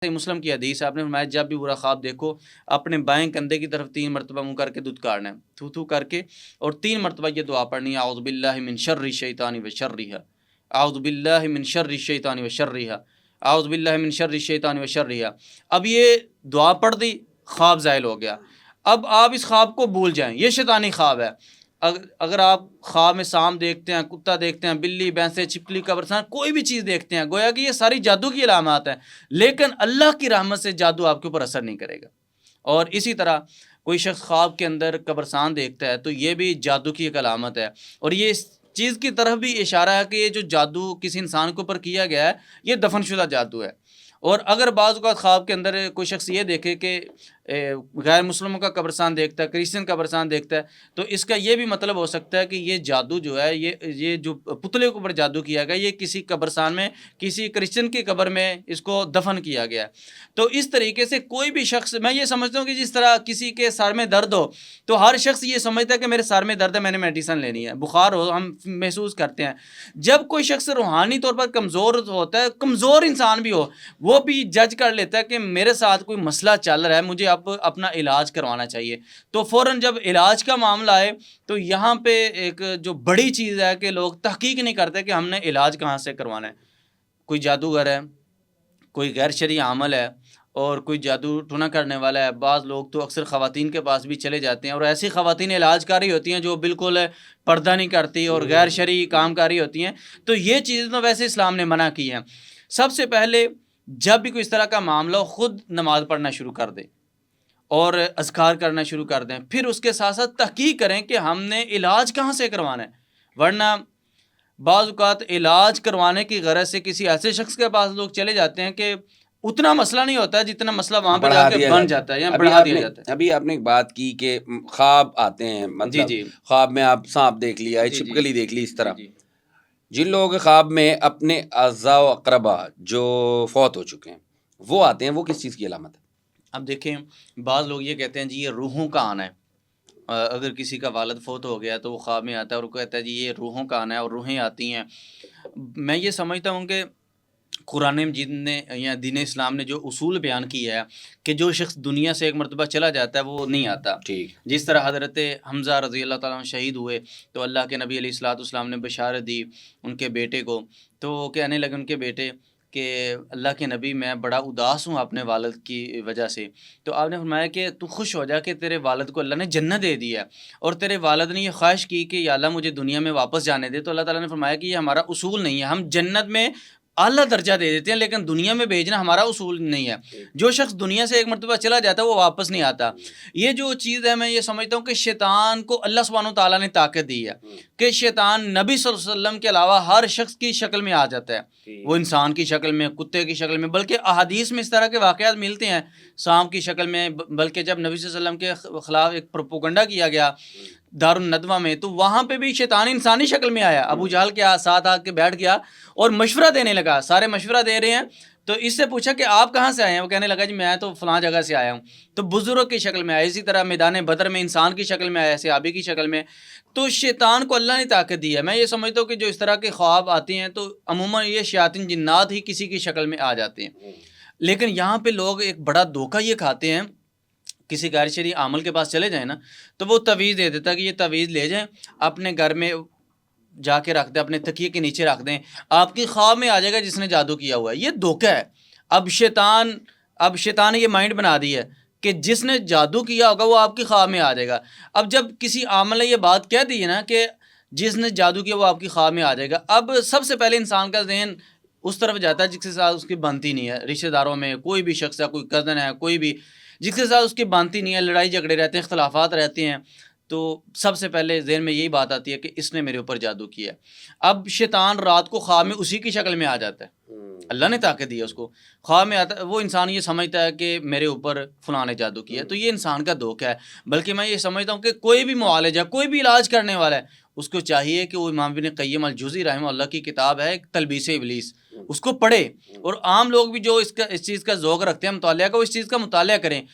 صحیح مسلم کی حدیث ہے، آپ نے فرمایا جب بھی برا خواب دیکھو اپنے بائیں کندھے کی طرف 3 مرتبہ منہ کر کے دھتکارنا ہے، تھو تھو کر کے، اور 3 مرتبہ یہ دعا پڑھنی ہے، اعوذ باللہ من شر الشیطان و شرہ، اعوذ باللہ من شر الشیطان و شرہ، اعوذ باللہ من شر الشیطان و شرہ۔ اب یہ دعا پڑھ دی، خواب زائل ہو گیا۔ اب آپ اس خواب کو بھول جائیں، یہ شیطانی خواب ہے۔ اگر آپ خواب میں سانپ دیکھتے ہیں، کتا دیکھتے ہیں، بلی، بھینسیں، چھپکلی، قبرستان، کوئی بھی چیز دیکھتے ہیں، گویا کہ یہ ساری جادو کی علامات ہیں، لیکن اللہ کی رحمت سے جادو آپ کے اوپر اثر نہیں کرے گا۔ اور اسی طرح کوئی شخص خواب کے اندر قبرستان دیکھتا ہے تو یہ بھی جادو کی ایک علامت ہے، اور یہ اس چیز کی طرف بھی اشارہ ہے کہ یہ جو جادو کسی انسان کے اوپر کیا گیا ہے یہ دفن شدہ جادو ہے۔ اور اگر بعض اوقات خواب کے اندر کوئی شخص یہ دیکھے کہ غیر مسلموں کا قبرستان دیکھتا ہے، کرسچن قبرستان دیکھتا ہے، تو اس کا یہ بھی مطلب ہو سکتا ہے کہ یہ جادو جو ہے، یہ جو پتلے کے اوپر جادو کیا گیا، یہ کسی قبرستان میں، کسی کرسچن کی قبر میں اس کو دفن کیا گیا ہے۔ تو اس طریقے سے کوئی بھی شخص، میں یہ سمجھتا ہوں کہ جس طرح کسی کے سر میں درد ہو تو ہر شخص یہ سمجھتا ہے کہ میرے سر میں درد ہے، میں نے میڈیسن لینی ہے، بخار ہو ہم محسوس کرتے ہیں۔ جب کوئی شخص روحانی طور پر کمزور ہوتا ہے، کمزور انسان بھی ہو، وہ بھی جج کر لیتا ہے کہ میرے ساتھ کوئی مسئلہ چل رہا ہے، مجھے اب اپنا علاج کروانا چاہیے، تو فوراً جب علاج کا معاملہ آئے تو یہاں پہ ایک جو بڑی چیز ہے کہ لوگ تحقیق نہیں کرتے کہ ہم نے علاج کہاں سے کروانا ہے۔ کوئی جادوگر ہے، کوئی غیر شرعی عمل ہے، اور کوئی جادو ٹونا کرنے والا ہے۔ بعض لوگ تو اکثر خواتین کے پاس بھی چلے جاتے ہیں، اور ایسی خواتین علاج کاری ہوتی ہیں جو بالکل پردہ نہیں کرتی اور غیر شرعی کام کاری ہوتی ہیں، تو یہ چیز تو ویسے اسلام نے منع کی ہیں۔ سب سے پہلے جب بھی کوئی اس طرح کا معاملہ ہو، خود نماز پڑھنا شروع کر دیں اور اذکار کرنا شروع کر دیں، پھر اس کے ساتھ ساتھ تحقیق کریں کہ ہم نے علاج کہاں سے کروانا ہے۔ ورنہ بعض اوقات علاج کروانے کی غرض سے کسی ایسے شخص کے پاس لوگ چلے جاتے ہیں کہ اتنا مسئلہ نہیں ہوتا ہے جتنا مسئلہ وہاں پہ جا بڑھا کے دیا بن جاتا جاتا ہے یا ہے۔ بڑھا دیا جاتا ہے۔ ابھی آپ نے ایک بات کی کہ خواب آتے ہیں، جی مطلب جی خواب میں آپ سانپ دیکھ لیا، جی جی چھپکلی دیکھ لی، اس طرح جی جن لوگوں کے خواب میں اپنے اعضاء و اقربا جو فوت ہو چکے ہیں وہ آتے ہیں، وہ کس چیز کی علامت ہے؟ اب دیکھیں، بعض لوگ یہ کہتے ہیں جی یہ روحوں کا آنا ہے۔ اگر کسی کا والد فوت ہو گیا تو وہ خواب میں آتا ہے اور وہ کہتا ہے جی یہ روحوں کا آنا ہے اور روحیں آتی ہیں۔ میں یہ سمجھتا ہوں کہ قرآن مجید نے یا دین اسلام نے جو اصول بیان کیا ہے کہ جو شخص دنیا سے ایک مرتبہ چلا جاتا ہے وہ نہیں آتا۔ ٹھیک، جس طرح حضرت حمزہ رضی اللہ تعالیٰ عنہ شہید ہوئے تو اللہ کے نبی علیہ الصلوۃ والسلام نے بشارت دی ان کے بیٹے کو، تو وہ کہنے لگے ان کے بیٹے کہ اللہ کے نبی میں بڑا اداس ہوں اپنے والد کی وجہ سے، تو آپ نے فرمایا کہ تو خوش ہو جا کہ تیرے والد کو اللہ نے جنت دے دی ہے، اور تیرے والد نے یہ خواہش کی کہ یا اللہ مجھے دنیا میں واپس جانے دے، تو اللہ تعالیٰ نے فرمایا کہ یہ ہمارا اصول نہیں ہے، ہم جنت میں اعلیٰ درجہ دے دیتے ہیں لیکن دنیا میں بھیجنا ہمارا اصول نہیں ہے۔ جو شخص دنیا سے ایک مرتبہ چلا جاتا ہے وہ واپس نہیں آتا۔ یہ جو چیز ہے، میں یہ سمجھتا ہوں کہ شیطان کو اللہ سبحانہ و تعالیٰ نے طاقت دی ہے کہ شیطان نبی صلی اللہ علیہ وسلم کے علاوہ ہر شخص کی شکل میں آ جاتا ہے، وہ انسان کی شکل میں، کتے کی شکل میں، بلکہ احادیث میں اس طرح کے واقعات ملتے ہیں سانپ کی شکل میں۔ بلکہ جب نبی صلی اللہ علیہ وسلم کے خلاف ایک پروپیگنڈا کیا گیا دار الندوہ میں، تو وہاں پہ بھی شیطان انسانی شکل میں آیا، ابو جہل کے ساتھ آ کے بیٹھ گیا اور مشورہ دینے لگا، سارے مشورہ دے رہے ہیں، تو اس سے پوچھا کہ آپ کہاں سے آئے ہیں؟ وہ کہنے لگا جی میں تو فلاں جگہ سے آیا ہوں، تو بزرگ کی شکل میں آیا، اسی طرح میدان بدر میں انسان کی شکل میں آیا، صحابی کی شکل میں۔ تو شیطان کو اللہ نے طاقت دی ہے۔ میں یہ سمجھتا ہوں کہ جو اس طرح کے خواب آتے ہیں تو عموماً یہ شیاطین جنات ہی کسی کی شکل میں آ جاتے ہیں، لیکن یہاں پہ لوگ ایک بڑا دھوکہ یہ کھاتے ہیں، کسی غیر شرعی عامل کے پاس چلے جائیں نا تو وہ تعویذ دے دیتا ہے کہ یہ تعویذ لے جائیں اپنے گھر میں جا کے رکھ دیں، اپنے تکیے کے نیچے رکھ دیں، آپ کی خواب میں آ جائے گا جس نے جادو کیا ہوا ہے۔ یہ دھوکہ ہے۔ اب شیطان نے یہ مائنڈ بنا دی ہے کہ جس نے جادو کیا ہوگا وہ آپ کی خواب میں آ جائے گا۔ اب جب کسی عامل نے یہ بات کہہ دی ہے نا کہ جس نے جادو کیا وہ آپ کی خواب میں آ جائے گا، اب سب سے پہلے انسان کا ذہن اس طرف جاتا ہے جس کے ساتھ اس کی بنتی نہیں ہے، رشتہ داروں میں کوئی بھی شخص ہے، کوئی کزن ہے، کوئی بھی جس کے ساتھ اس کی بنتی نہیں ہے، لڑائی جھگڑے رہتے ہیں، اختلافات رہتے ہیں، تو سب سے پہلے ذہن میں یہی بات آتی ہے کہ اس نے میرے اوپر جادو کیا ہے۔ اب شیطان رات کو خواب میں اسی کی شکل میں آ جاتا ہے، اللہ نے طاقت دی ہے اس کو، خواب میں آتا ہے، وہ انسان یہ سمجھتا ہے کہ میرے اوپر فلاں نے جادو کیا ہے، تو یہ انسان کا دھوکہ ہے۔ بلکہ میں یہ سمجھتا ہوں کہ کوئی بھی معالج ہے، کوئی بھی علاج کرنے والا ہے، اس کو چاہیے کہ وہ امام ابن قیم الجوزی رحمہ اللہ کی کتاب ہے تلبیس ابلیس، اس کو پڑھے، اور عام لوگ بھی جو اس چیز کا ذوق رکھتے ہیں مطالعہ کا، وہ اس چیز کا مطالعہ کریں۔